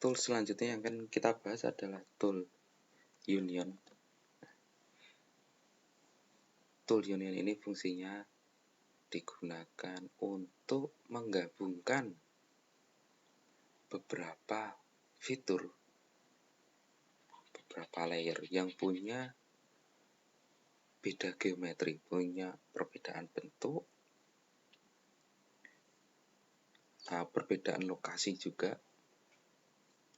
Tool selanjutnya yang akan kita bahas adalah tool union. Tool union ini fungsinya digunakan untuk menggabungkan beberapa fitur, beberapa layer yang punya beda geometri, punya perbedaan bentuk, perbedaan lokasi juga.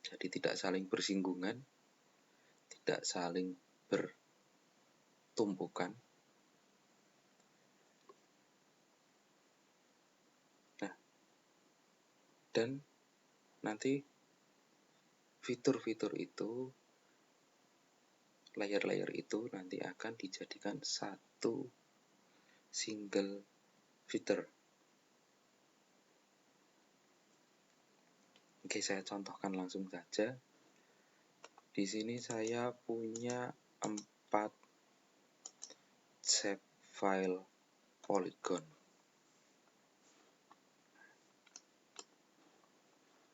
Jadi tidak saling bersinggungan, tidak saling bertumpukan. Nah, dan nanti fitur-fitur itu, layer-layer itu nanti akan dijadikan satu single fitur. Oke, saya contohkan langsung saja. Di sini saya punya 4 shape file polygon.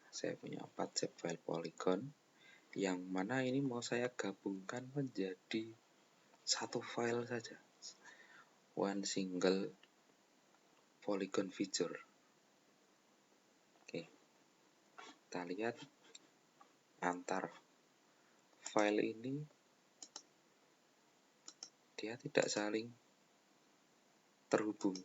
Saya punya 4 shape file polygon, yang mana ini mau saya gabungkan menjadi satu file saja, one single polygon feature. Oke, kita lihat antar file ini dia tidak saling terhubung.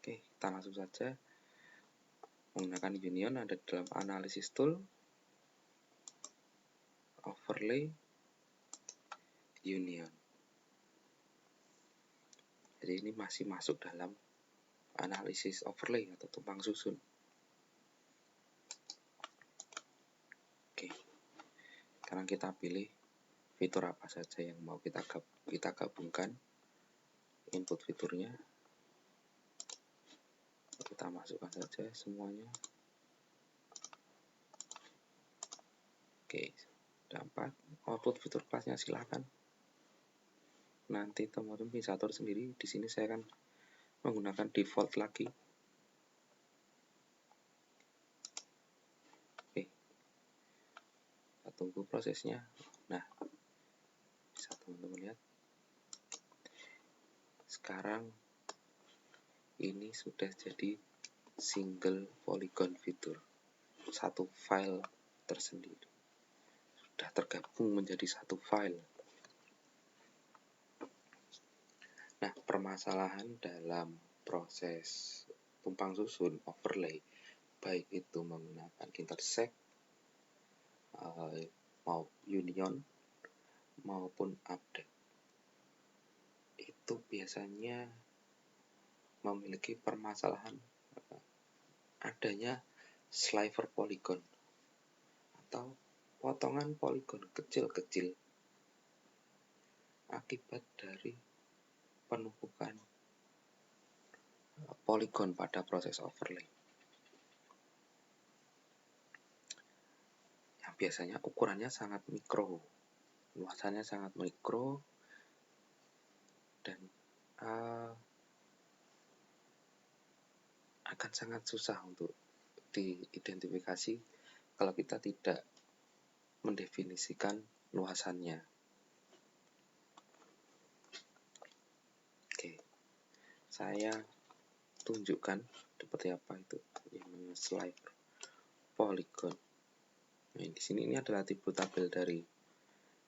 Oke, kita langsung saja menggunakan union. Ada dalam analysis tool, overlay, union. Jadi ini masih masuk dalam analisis overlay atau tumpang susun. Oke, sekarang kita pilih fitur apa saja yang mau kita gabungkan, input fiturnya. Kita masukkan saja semuanya. Oke, dapat output fitur kelasnya, silakan. Nanti teman-teman bisa atur sendiri. Di sini saya akan menggunakan default lagi. Oke, kita tunggu prosesnya. Nah, bisa teman-teman lihat. Sekarang ini sudah jadi single polygon fitur, satu file tersendiri, sudah tergabung menjadi satu file. Nah, permasalahan dalam proses tumpang susun overlay, baik itu menggunakan intersect, mau union maupun update, itu biasanya memiliki permasalahan adanya sliver polygon atau potongan polygon kecil-kecil akibat dari penumpukan polygon pada proses overlay, yang biasanya ukurannya sangat mikro, luasannya sangat mikro, dan akan sangat susah untuk diidentifikasi kalau kita tidak mendefinisikan luasannya. Oke, saya tunjukkan seperti apa itu yang namanya sliver polygon. Nah, di sini ini adalah atribut tabel dari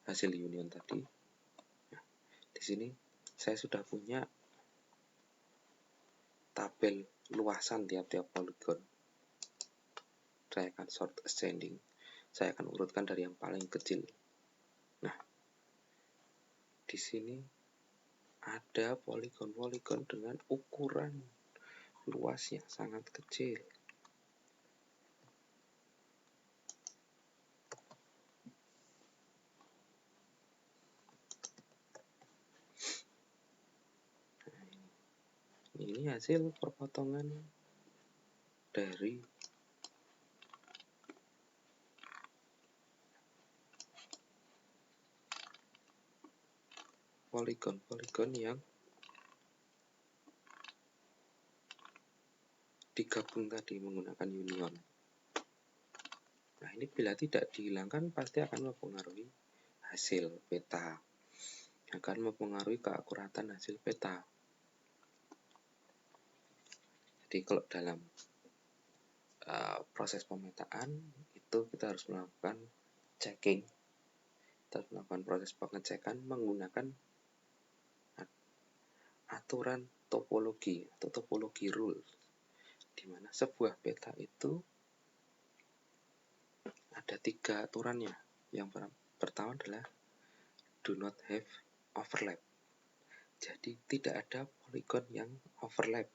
hasil union tadi. Nah, di sini saya sudah punya tabel luasan tiap-tiap polygon. Saya akan sort ascending. Saya akan urutkan dari yang paling kecil. Nah, di sini ada polygon-polygon dengan ukuran luas yang sangat kecil. Ini hasil perpotongan dari polygon-polygon yang digabung tadi menggunakan union. Nah, ini bila tidak dihilangkan pasti akan mempengaruhi hasil peta, akan mempengaruhi keakuratan hasil peta. Jadi kalau dalam proses pemetaan itu kita harus melakukan checking, kita harus melakukan proses pengecekan menggunakan aturan topologi atau topologi rule, di mana sebuah peta itu ada 3 aturannya. Yang pertama adalah do not have overlap. Jadi tidak ada poligon yang overlap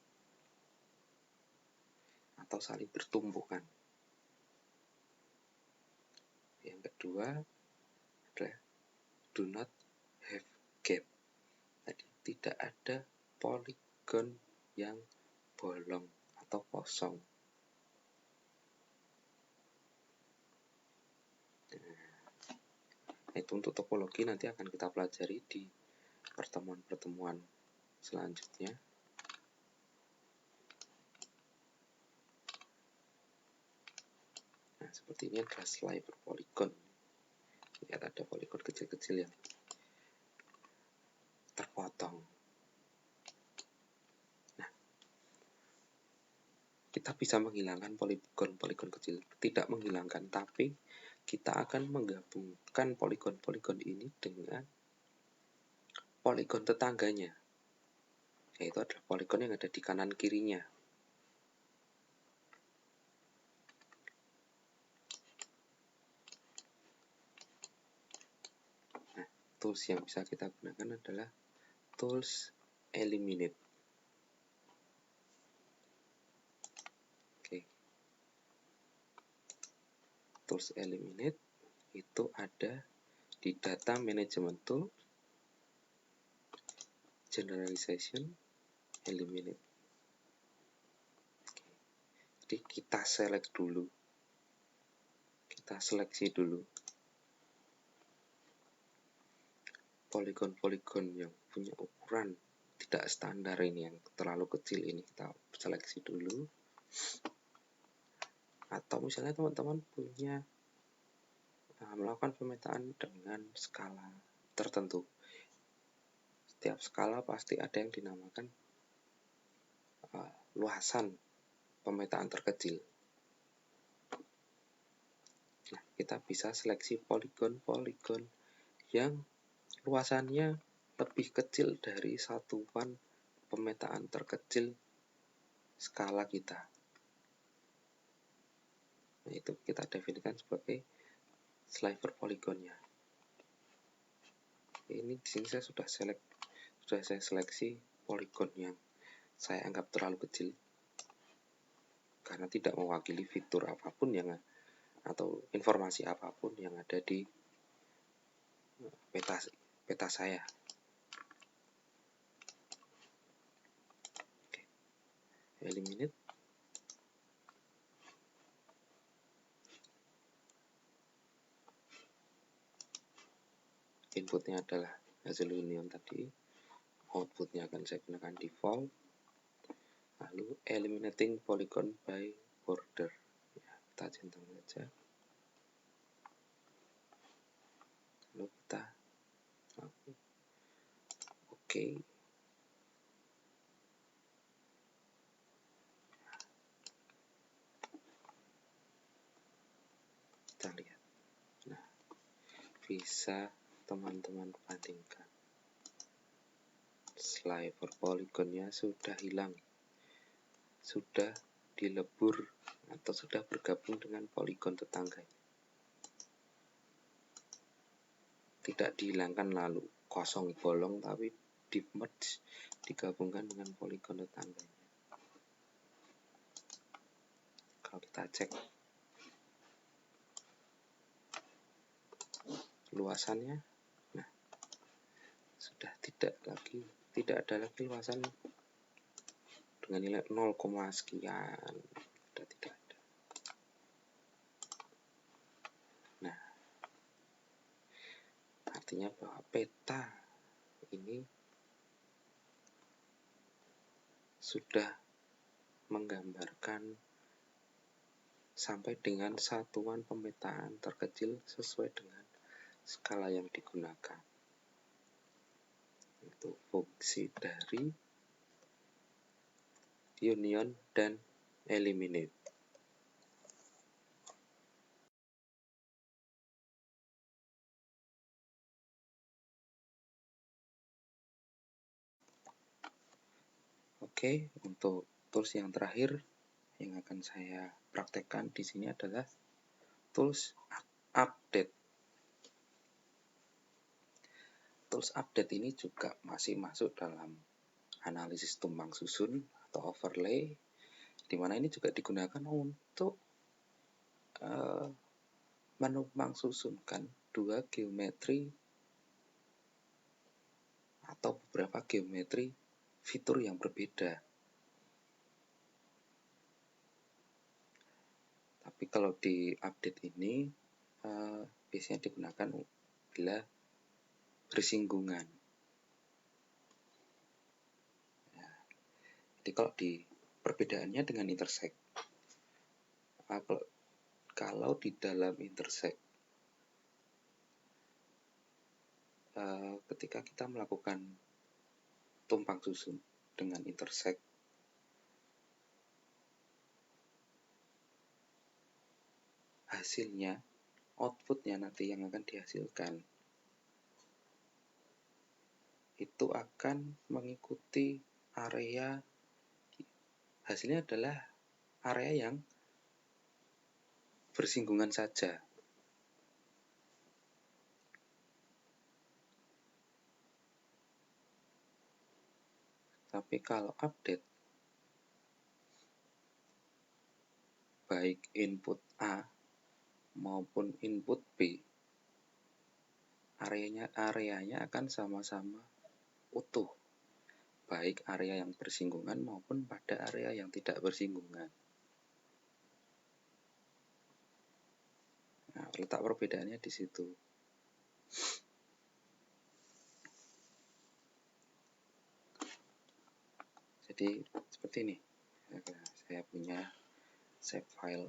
atau saling bertumbukan. Yang kedua adalah do not have gap. Jadi tidak ada poligon yang bolong atau kosong. Itu untuk topologi nanti akan kita pelajari di pertemuan-pertemuan selanjutnya. Nah, seperti ini adalah sliver polygon. Lihat ada poligon kecil-kecil yang terpotong. Nah, kita bisa menghilangkan poligon-poligon kecil. Tidak menghilangkan, tapi kita akan menggabungkan poligon-poligon ini dengan poligon tetangganya, yaitu adalah poligon yang ada di kanan kirinya. Nah, tools yang bisa kita gunakan adalah tools eliminate. Oke. Tools eliminate itu ada di data management tool, generalization, eliminate. Oke. Jadi kita select dulu, kita seleksi dulu poligon-poligon yang punya ukuran tidak standar ini, yang terlalu kecil ini kita seleksi dulu. Atau misalnya teman-teman punya melakukan pemetaan dengan skala tertentu. Setiap skala pasti ada yang dinamakan luasan pemetaan terkecil. Nah, kita bisa seleksi poligon-poligon yang luasannya lebih kecil dari satuan pemetaan terkecil skala kita. Nah, itu kita definisikan sebagai sliver poligonnya. Ini di sini saya sudah saya seleksi poligon yang saya anggap terlalu kecil karena tidak mewakili fitur apapun yang atau informasi apapun yang ada di peta saya. Oke. Eliminate. Inputnya adalah hasil union tadi, outputnya akan saya gunakan default, lalu eliminating polygon by border, ya, kita centang saja, lalu kita oke. Kita lihat, nah, bisa teman-teman bandingkan. Sliver poligonnya sudah hilang, sudah dilebur atau sudah bergabung dengan poligon tetangga. Tidak dihilangkan lalu kosong bolong, tapi di merge, digabungkan dengan poligon tetangganya. Kalau kita cek luasannya, nah, sudah tidak ada lagi luasan dengan nilai 0, sekian, sudah tidak ada. Nah, artinya bahwa peta ini sudah menggambarkan sampai dengan satuan pemetaan terkecil sesuai dengan skala yang digunakan. Itu fungsi dari union dan eliminate. Oke, untuk tools yang terakhir yang akan saya praktekkan di sini adalah tools update. Tools update ini juga masih masuk dalam analisis tumpang susun atau overlay, di mana ini juga digunakan untuk menumpang susunkan dua geometri atau beberapa geometri fitur yang berbeda. Tapi kalau di update ini biasanya digunakan bila bersinggungan. Jadi kalau di perbedaannya dengan intersect, kalau di dalam intersect ketika kita melakukan tumpang susun dengan intersect, hasilnya, outputnya nanti yang akan dihasilkan itu akan mengikuti area, hasilnya adalah area yang bersinggungan saja. Tapi kalau update, baik input A maupun input B, areanya akan sama-sama utuh, baik area yang bersinggungan maupun pada area yang tidak bersinggungan. Nah, letak perbedaannya di situ. Jadi seperti ini. Saya punya shape file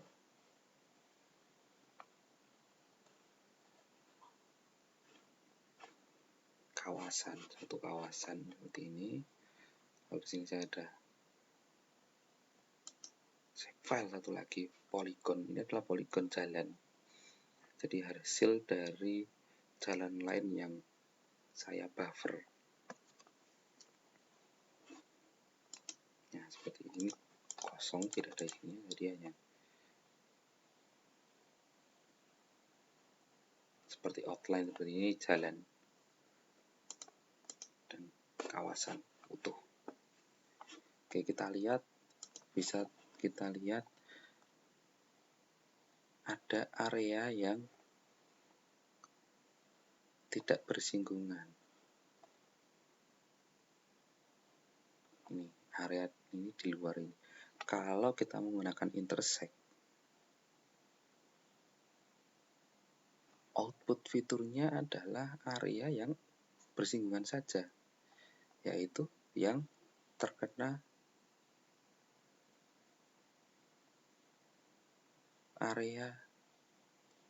kawasan, satu kawasan seperti ini. Lalu di sini saya ada shape file satu lagi, poligon. Ini adalah poligon jalan. Jadi hasil dari jalan lain yang saya buffer. Nah, seperti ini kosong, tidak ada isinya, jadi hanya seperti outline seperti ini, jalan dan kawasan utuh. Oke, kita lihat, bisa kita lihat ada area yang tidak bersinggungan. Ini area ini di luar ini. Kalau kita menggunakan intersect, output fiturnya adalah area yang bersinggungan saja, yaitu yang terkena area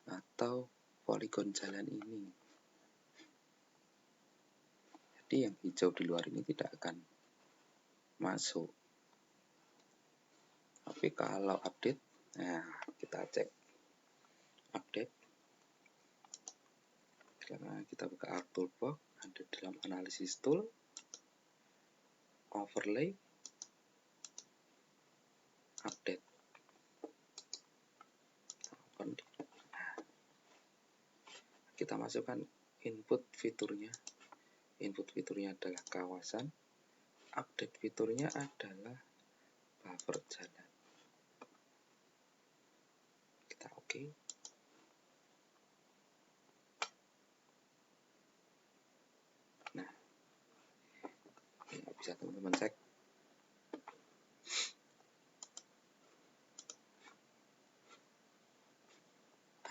atau poligon jalan ini. Jadi yang hijau di luar ini tidak akan masuk. Tapi kalau update, nah kita cek update. Sekarang kita buka Arc Toolbox, ada dalam analisis tool, overlay, update. Kita masukkan input fiturnya. Input fiturnya adalah kawasan. Update fiturnya adalah buffer jalan. Kita oke. Nah, ini bisa teman-teman cek.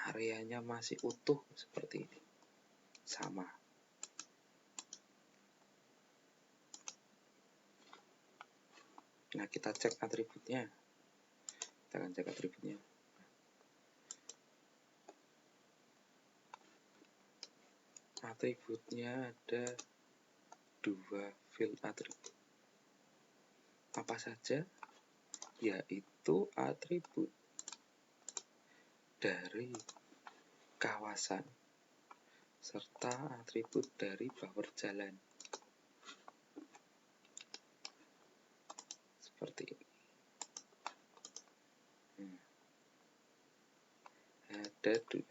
Areanya masih utuh seperti ini. Sama. Nah, kita cek atributnya. Kita akan cek atributnya. Atributnya ada 2 field atribut. Apa saja? Yaitu atribut dari kawasan serta atribut dari power jalan. Seperti ini.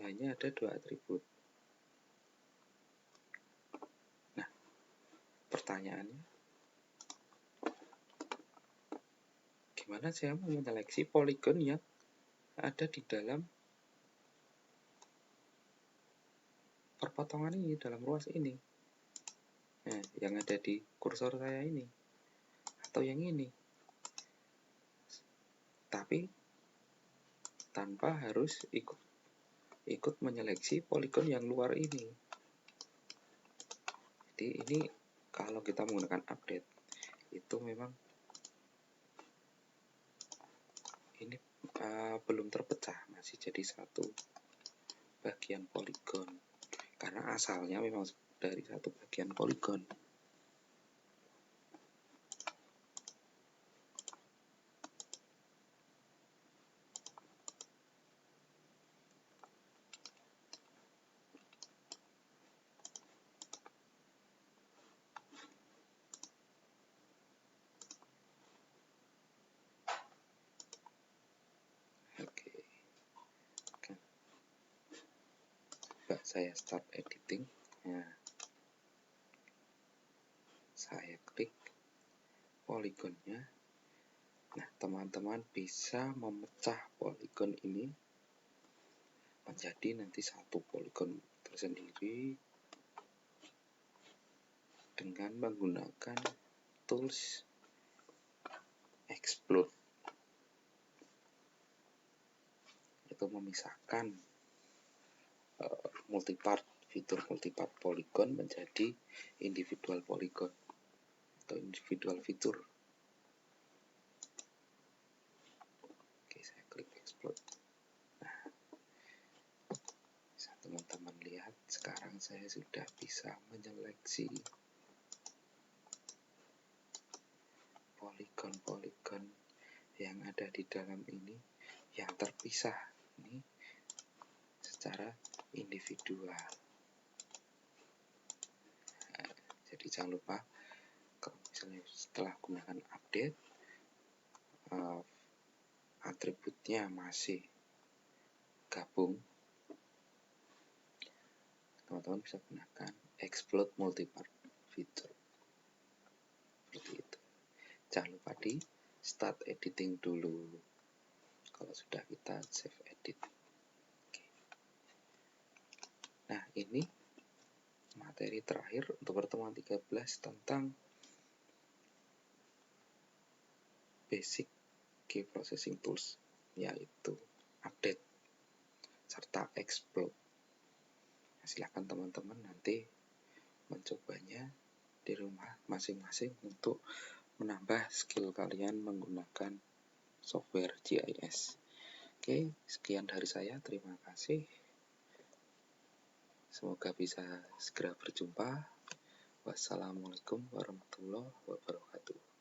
Hanya ada 2 atribut. Nah, pertanyaannya, gimana saya mau menyeleksi poligon yang ada di dalam perpotongan ini, dalam ruas ini? Nah, yang ada di kursor saya ini, atau yang ini. Tapi tanpa harus ikut menyeleksi poligon yang luar ini. Jadi ini kalau kita menggunakan update, itu memang ini belum terpecah, masih jadi satu bagian poligon. Karena asalnya memang dari satu bagian poligon. Coba saya start editing. Nah, saya klik poligonnya. Nah, teman-teman bisa memecah poligon ini menjadi nanti satu poligon tersendiri dengan menggunakan tools explode. Itu memisahkan fitur multipart poligon menjadi individual poligon atau individual fitur. Oke, saya klik explode. Nah, bisa teman-teman lihat sekarang saya sudah bisa menyeleksi poligon-poligon yang ada di dalam ini yang terpisah ini secara individual. Nah, jadi jangan lupa kalau misalnya setelah gunakan update atributnya masih gabung, teman-teman bisa gunakan explode multipart feature seperti itu. Jangan lupa di start editing dulu kalau sudah kita save edit. Oke. Nah, ini materi terakhir untuk pertemuan 13 tentang basic key processing tools, yaitu update serta explode. Nah, silakan teman-teman nanti mencobanya di rumah masing-masing untuk menambah skill kalian menggunakan software GIS. Oke, sekian dari saya. Terima kasih. Semoga bisa segera berjumpa. Wassalamualaikum warahmatullahi wabarakatuh.